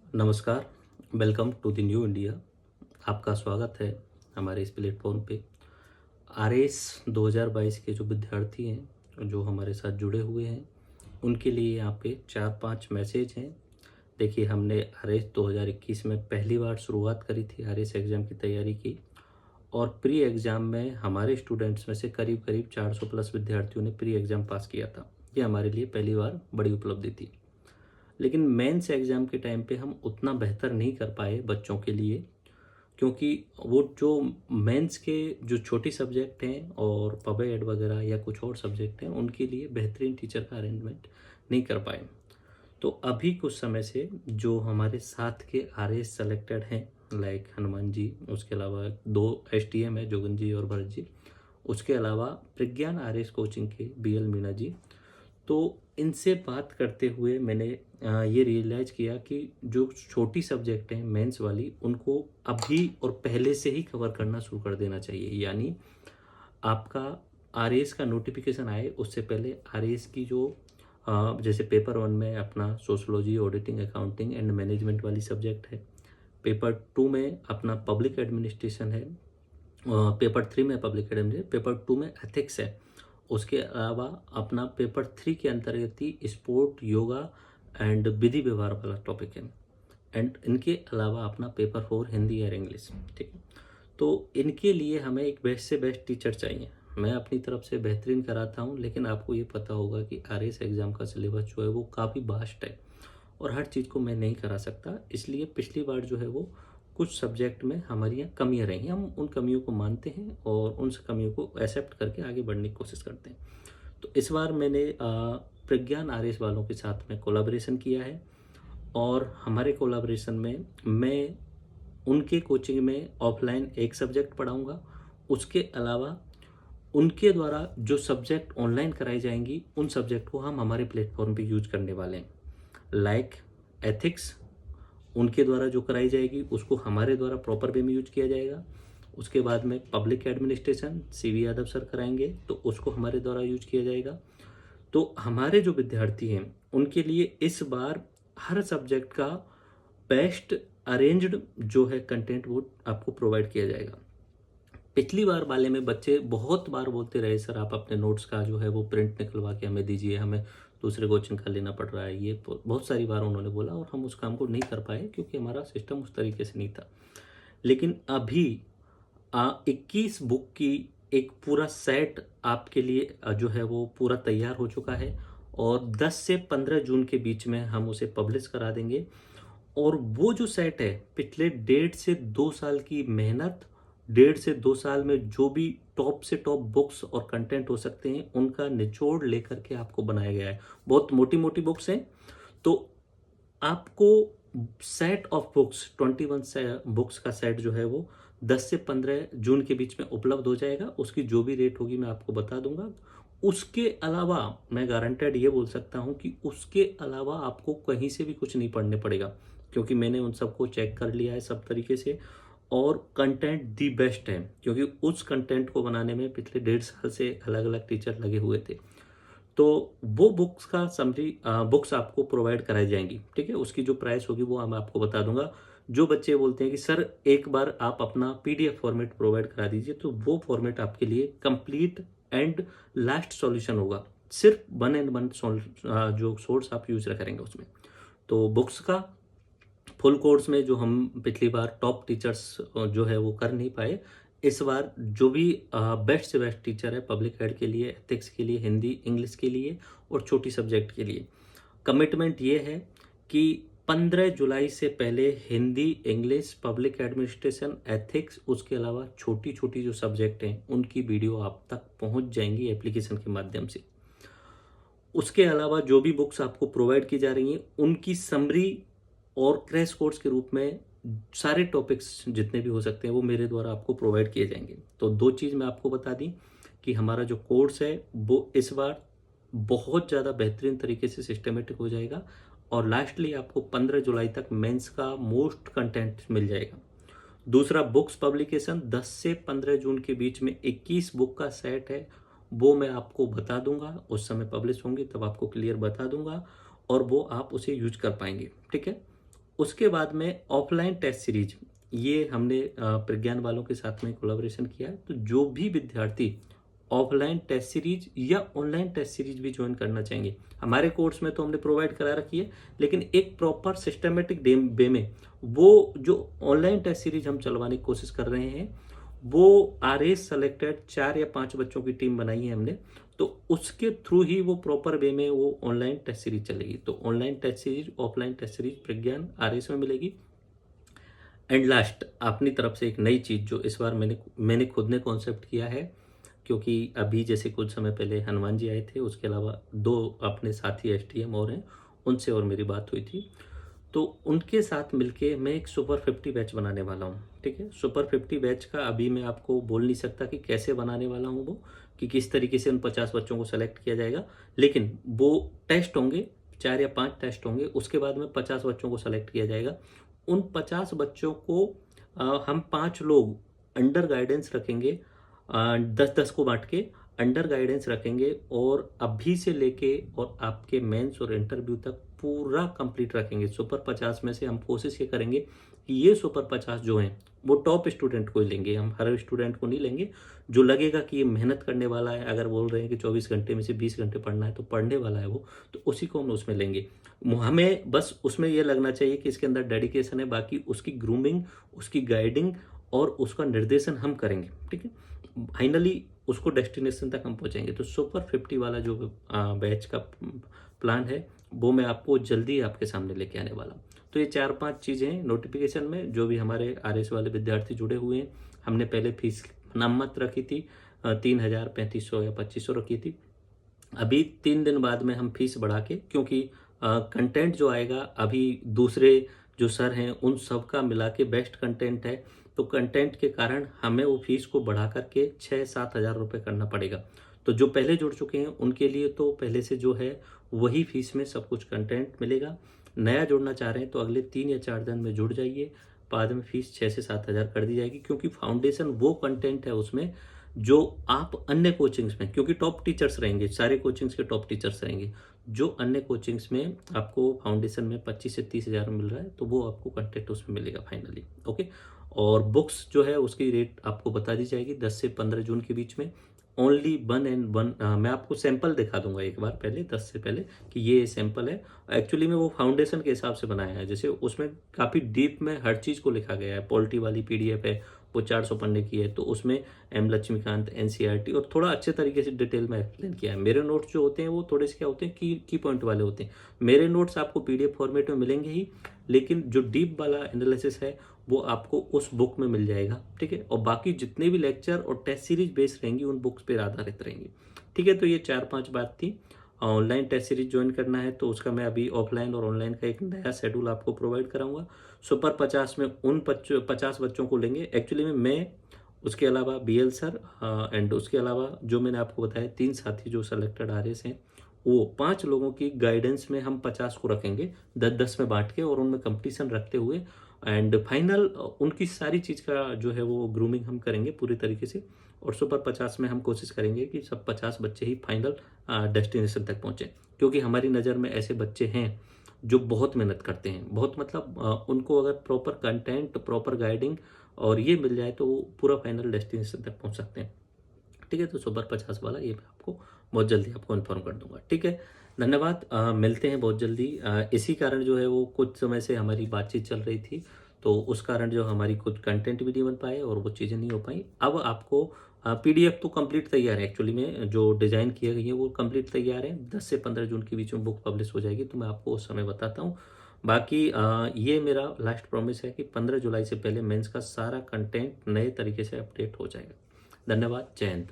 नमस्कार, welcome to the new India. आपका स्वागत है हमारे इस प्लेटफॉर्म पे। आरएस 2022 के जो विद्यार्थी हैं, जो हमारे साथ जुड़े हुए हैं, उनके लिए यहाँ पे 4-5 मैसेज हैं। देखिए, हमने आरएस 2021 में पहली बार शुरुआत करी थी आरएस एग्ज़ाम की तैयारी की, और प्री एग्ज़ाम में हमारे स्टूडेंट्स में से करीब-करीब 400 प्लस विद्यार्थियों ने प्री एग्ज़ाम पास किया था। ये हमारे लिए पहली बार बड़ी उपलब्धि थी। लेकिन मेंस एग्ज़ाम के टाइम पे हम उतना बेहतर नहीं कर पाए बच्चों के लिए, क्योंकि वो जो मेंस के जो छोटी सब्जेक्ट हैं और पब-एड वगैरह या कुछ और सब्जेक्ट हैं, उनके लिए बेहतरीन टीचर का अरेंजमेंट नहीं कर पाए। तो अभी कुछ समय से जो हमारे साथ के आरएस सेलेक्टेड हैं, लाइक हनुमान जी, उसके अलावा 2 एसटीएम है, जोगन जी और भरत जी, उसके अलावा प्रज्ञान आरएस कोचिंग के बीएल मीना जी। तो इनसे बात करते हुए मैंने ये रियलाइज़ किया कि जो छोटी सब्जेक्ट हैं मेंस वाली, उनको अभी और पहले से ही कवर करना शुरू कर देना चाहिए। यानी आपका आरएएस का नोटिफिकेशन आए उससे पहले आरएएस की जो जैसे पेपर 1 में अपना sociology, auditing, accounting and management वाली सब्जेक्ट है। पेपर 2 में अपना पब्लिक एडमिनिस्ट्रेशन है। पेपर 3 में पब्लिक एडमिनिस्ट्रेशन, पेपर 2 में एथिक्स है। उसके अलावा अपना पेपर 3 के अंतर्गत ही स्पोर्ट, योगा एंड विधि व्यवहार वाला टॉपिक है। एंड इनके अलावा अपना पेपर 4 हिंदी और इंग्लिश, ठीक है। तो इनके लिए हमें एक बेस्ट से बेस्ट टीचर चाहिए। मैं अपनी तरफ से बेहतरीन कराता हूँ, लेकिन आपको ये पता होगा कि आरएस एग्ज़ाम का सिलेबस जो है वो काफ़ी वास्ट है और हर चीज़ को मैं नहीं करा सकता। इसलिए पिछली बार जो है वो कुछ सब्जेक्ट में हमारी यहाँ कमियाँ रही हैं। हम उन कमियों को मानते हैं और उन कमियों को एक्सेप्ट करके आगे बढ़ने की कोशिश करते हैं। तो इस बार मैंने प्रज्ञान आरएस वालों के साथ में कोलैबोरेशन किया है, और हमारे कोलैबोरेशन में मैं उनके कोचिंग में ऑफलाइन एक सब्जेक्ट पढ़ाऊँगा। उसके अलावा उनके द्वारा जो सब्जेक्ट ऑनलाइन कराई जाएँगी, उन सब्जेक्ट को हम हमारे प्लेटफ़ॉर्म पे यूज़ करने वाले हैं। लाइक एथिक्स उनके द्वारा जो कराई जाएगी, उसको हमारे द्वारा प्रॉपर वे में यूज़ किया जाएगा। उसके बाद में public administration CV Yadav sir कराएँगे, तो उसको हमारे द्वारा यूज़ किया जाएगा। तो हमारे जो विद्यार्थी हैं, उनके लिए इस बार हर सब्जेक्ट का बेस्ट अरेंज्ड जो है कंटेंट, वो आपको प्रोवाइड किया जाएगा। पिछली बार वाले में बच्चे बहुत बार बोलते रहे, सर आप अपने नोट्स का जो है वो प्रिंट निकलवा के हमें दीजिए, हमें दूसरे कोचिंग का लेना पड़ रहा है। ये बहुत सारी बार उन्होंने बोला और हम उस काम को नहीं कर पाए, क्योंकि हमारा सिस्टम उस तरीके से नहीं था। लेकिन अभी 21 बुक की एक पूरा सेट आपके लिए जो है वो पूरा तैयार हो चुका है, और 10 से 15 जून के बीच में हम उसे पब्लिश करा देंगे। और वो जो सेट है, पिछले 1.5 से 2 साल की मेहनत, 1.5 से 2 साल में जो भी टॉप से टॉप बुक्स और कंटेंट हो सकते हैं, उनका निचोड़ लेकर के आपको बनाया गया है। बहुत मोटी-मोटी बुक्स हैं, तो आपको सेट ऑफ बुक्स 21 से बुक्स का सेट जो है वो 10 से 15 जून के बीच में उपलब्ध हो जाएगा। उसकी जो भी रेट होगी मैं आपको बता दूँगा। उसके अलावा मैं गारंटेड ये बोल सकता हूँ कि उसके अलावा आपको कहीं से भी कुछ नहीं पढ़ने पड़ेगा, क्योंकि मैंने उन सबको चेक कर लिया है सब तरीके से, और कंटेंट दी बेस्ट है, क्योंकि उस कंटेंट को बनाने में पिछले 1.5 साल से अलग-अलग टीचर लगे हुए थे। तो वो बुक्स का समरी बुक्स आपको प्रोवाइड कराई जाएँगी, ठीक है? उसकी जो प्राइस होगी वो मैं आपको बता दूँगा। जो बच्चे बोलते हैं कि सर एक बार आप अपना पीडीएफ फॉर्मेट प्रोवाइड करा दीजिए, तो वो फॉर्मेट आपके लिए कंप्लीट एंड लास्ट सॉल्यूशन होगा। सिर्फ 1 एंड 1 जो सोर्स आप यूज़ करेंगे उसमें। तो बुक्स का फुल कोर्स में जो हम पिछली बार टॉप टीचर्स जो है वो कर नहीं पाए, इस बार जो भी बेस्ट से बेस्ट टीचर है पब्लिक एड के लिए, एथिक्स के लिए, हिंदी, इंग्लिश के लिए और छोटी सब्जेक्ट के लिए, कमिटमेंट ये है कि 15 जुलाई से पहले Hindi, English, public administration, ethics, उसके अलावा छोटी-छोटी जो सब्जेक्ट हैं, उनकी वीडियो आप तक पहुँच जाएँगी एप्लीकेशन के माध्यम से। उसके अलावा जो भी बुक्स आपको प्रोवाइड की जा रही हैं, उनकी समरी और क्रैश कोर्स के रूप में सारे टॉपिक्स जितने भी हो सकते हैं, वो मेरे द्वारा आपको प्रोवाइड किए जाएँगे। तो 2 चीज़ मैं आपको बता दी कि हमारा जो कोर्स है, वो इस बार बहुत ज़्यादा बेहतरीन तरीके से सिस्टमैटिक हो जाएगा, और लास्टली आपको 15 जुलाई तक मेंस का मोस्ट कंटेंट मिल जाएगा। दूसरा, बुक्स पब्लिकेशन 10 से 15 जून के बीच में 21 बुक का सेट है, वो मैं आपको बता दूंगा। उस समय पब्लिश होंगे तब आपको क्लियर बता दूंगा, और वो आप उसे यूज कर पाएंगे, ठीक है। उसके बाद में ऑफलाइन टेस्ट सीरीज, ये हमने प्रज्ञान वालों के साथ में कोलैबोरेशन किया है। तो जो भी विद्यार्थी ऑफलाइन टेस्ट सीरीज या ऑनलाइन टेस्ट सीरीज भी ज्वाइन करना चाहेंगे, हमारे कोर्स में तो हमने प्रोवाइड करा रखी है, लेकिन एक प्रॉपर सिस्टमेटिक वे में वो जो ऑनलाइन टेस्ट सीरीज हम चलवाने की कोशिश कर रहे हैं, वो आरएस सेलेक्टेड 4 या 5 बच्चों की टीम बनाई है हमने, तो उसके थ्रू ही वो प्रॉपर वे में वो ऑनलाइन टेस्ट सीरीज चलेगी। तो online test series, offline test series Pragyan RS में मिलेगी। एंड लास्ट अपनी तरफ से एक नई चीज़ जो इस बार मैंने खुद ने कॉन्सेप्ट किया है, क्योंकि अभी जैसे कुछ समय पहले हनुमान जी आए थे, उसके अलावा 2 अपने साथी एसटीएम और हैं, उनसे और मेरी बात हुई थी, तो उनके साथ मिलके मैं एक सुपर 50 बैच बनाने वाला हूँ। ठीक है, सुपर 50 बैच का अभी मैं आपको बोल नहीं सकता कि कैसे बनाने वाला हूँ वो, कि किस तरीके से उन 50 बच्चों को सेलेक्ट किया जाएगा, लेकिन वो टेस्ट होंगे, 4 या 5 टेस्ट होंगे, उसके बाद में 50 बच्चों को सेलेक्ट किया जाएगा। उन 50 बच्चों को हम 5 लोग अंडर गाइडेंस रखेंगे, 10-10 को बांट के अंडर गाइडेंस रखेंगे, और अभी से लेके और आपके मेंस और इंटरव्यू तक पूरा कंप्लीट रखेंगे। सुपर 50 में से हम कोशिश ये करेंगे कि ये सुपर 50 जो हैं वो टॉप स्टूडेंट को ही लेंगे, हम हर स्टूडेंट को नहीं लेंगे। जो लगेगा कि ये मेहनत करने वाला है, अगर बोल रहे हैं कि 24 घंटे में से 20 घंटे पढ़ना है तो पढ़ने वाला है वो, तो उसी को हम उसमें लेंगे। हमें बस उसमें ये लगना चाहिए कि इसके अंदर डेडिकेशन है, बाकी उसकी ग्रूमिंग, उसकी गाइडिंग और उसका निर्देशन हम करेंगे। ठीक है, फाइनली उसको डेस्टिनेशन तक हम पहुंचेंगे। तो सुपर 50 वाला जो बैच का प्लान है वो मैं आपको जल्दी आपके सामने लेके आने वाला हूँ। तो ये 4-5 चीज़ें नोटिफिकेशन में जो भी हमारे आरएस वाले विद्यार्थी जुड़े हुए हैं, हमने पहले फीस नामत रखी थी 3,000, 3,500 या 2,500 रखी थी। अभी 3 दिन बाद में हम फीस बढ़ा के, क्योंकि कंटेंट जो आएगा अभी दूसरे जो सर हैं उन सब का मिला के बेस्ट कंटेंट है, तो कंटेंट के कारण हमें वो फीस को बढ़ा करके 6-7 हज़ार रुपये करना पड़ेगा। तो जो पहले जुड़ चुके हैं उनके लिए तो पहले से जो है वही फीस में सब कुछ कंटेंट मिलेगा। नया जुड़ना चाह रहे हैं तो अगले 3 या 4 दिन में जुड़ जाइए, बाद में फीस 6 से 7 हज़ार कर दी जाएगी, क्योंकि फाउंडेशन वो कंटेंट है उसमें जो आप अन्य कोचिंग्स में, क्योंकि टॉप टीचर्स रहेंगे, सारे कोचिंग्स के टॉप टीचर्स रहेंगे, जो अन्य कोचिंग्स में आपको फाउंडेशन में 25 से 30 हज़ार मिल रहा है, तो वो आपको कंटेंट उसमें मिलेगा फाइनली। ओके, और बुक्स जो है उसकी रेट आपको बता दी जाएगी 10 से 15 जून के बीच में। ओनली 1 मैं आपको सैंपल दिखा दूंगा एक बार पहले, 10 से पहले, कि ये सैंपल है। एक्चुअली में वो फाउंडेशन के हिसाब से बनाया है, जैसे उसमें काफ़ी डीप में हर चीज़ को लिखा गया है। पॉलिटी वाली पीडीएफ है, वो 400 पन्ने की है, तो उसमें एम लक्ष्मीकांत, एनसीईआरटी और थोड़ा अच्छे तरीके से डिटेल में एक्सप्लेन किया है। मेरे नोट्स जो होते हैं वो थोड़े से क्या होते हैं, की पॉइंट वाले होते हैं। मेरे नोट्स आपको पीडीएफ फॉर्मेट में मिलेंगे ही, लेकिन जो डीप वाला एनालिसिस है वो आपको उस बुक में मिल जाएगा। ठीक है, और बाकी जितने भी लेक्चर और टेस्ट सीरीज बेस्ड रहेंगी उन बुक्स पर आधारित रहेंगी। ठीक है, तो ये 4-5 बात थी। ऑनलाइन टेस्ट सीरीज ज्वाइन करना है तो उसका मैं अभी ऑफलाइन और ऑनलाइन का एक नया शेड्यूल आपको प्रोवाइड कराऊंगा। सुपर 50 में उन 50 बच्चों को लेंगे। एक्चुअली में मैं, उसके अलावा बीएल सर, एंड उसके अलावा जो मैंने आपको बताया 3 साथी जो सेलेक्टेड आरएस हैं, वो 5 लोगों की गाइडेंस में हम 50 को रखेंगे 10-10 में बांट के, और उनमें कंपटीशन रखते हुए एंड फाइनल उनकी सारी चीज़ का जो है वो ग्रूमिंग हम करेंगे पूरी तरीके से। और सुपर 50 में हम कोशिश करेंगे कि सब 50 बच्चे ही फाइनल डेस्टिनेशन तक पहुँचें, क्योंकि हमारी नज़र में ऐसे बच्चे हैं जो बहुत मेहनत करते हैं, बहुत मतलब उनको अगर प्रॉपर कंटेंट, प्रॉपर गाइडिंग और ये मिल जाए तो वो पूरा फाइनल डेस्टिनेशन तक पहुँच सकते हैं। ठीक है, तो सुपर 50 वाला ये मैं आपको बहुत जल्दी आपको इन्फॉर्म कर दूंगा। ठीक है, धन्यवाद। मिलते हैं बहुत जल्दी। इसी कारण जो है वो कुछ समय से हमारी बातचीत चल रही थी, तो उस कारण जो हमारी कुछ कंटेंट भी नहीं बन पाए और वो चीज़ें नहीं हो पाई। अब आपको पीडीएफ तो कंप्लीट तैयार है, एक्चुअली में जो डिज़ाइन किया गई है वो कंप्लीट तैयार है। 10 से 15 जून के बीच में बुक पब्लिश हो जाएगी, तो मैं आपको उस समय बताता हूँ। बाकी ये मेरा लास्ट प्रॉमिस है कि 15 जुलाई से पहले मेंस का सारा कंटेंट नए तरीके से अपडेट हो जाएगा। धन्यवाद, जय हिंद।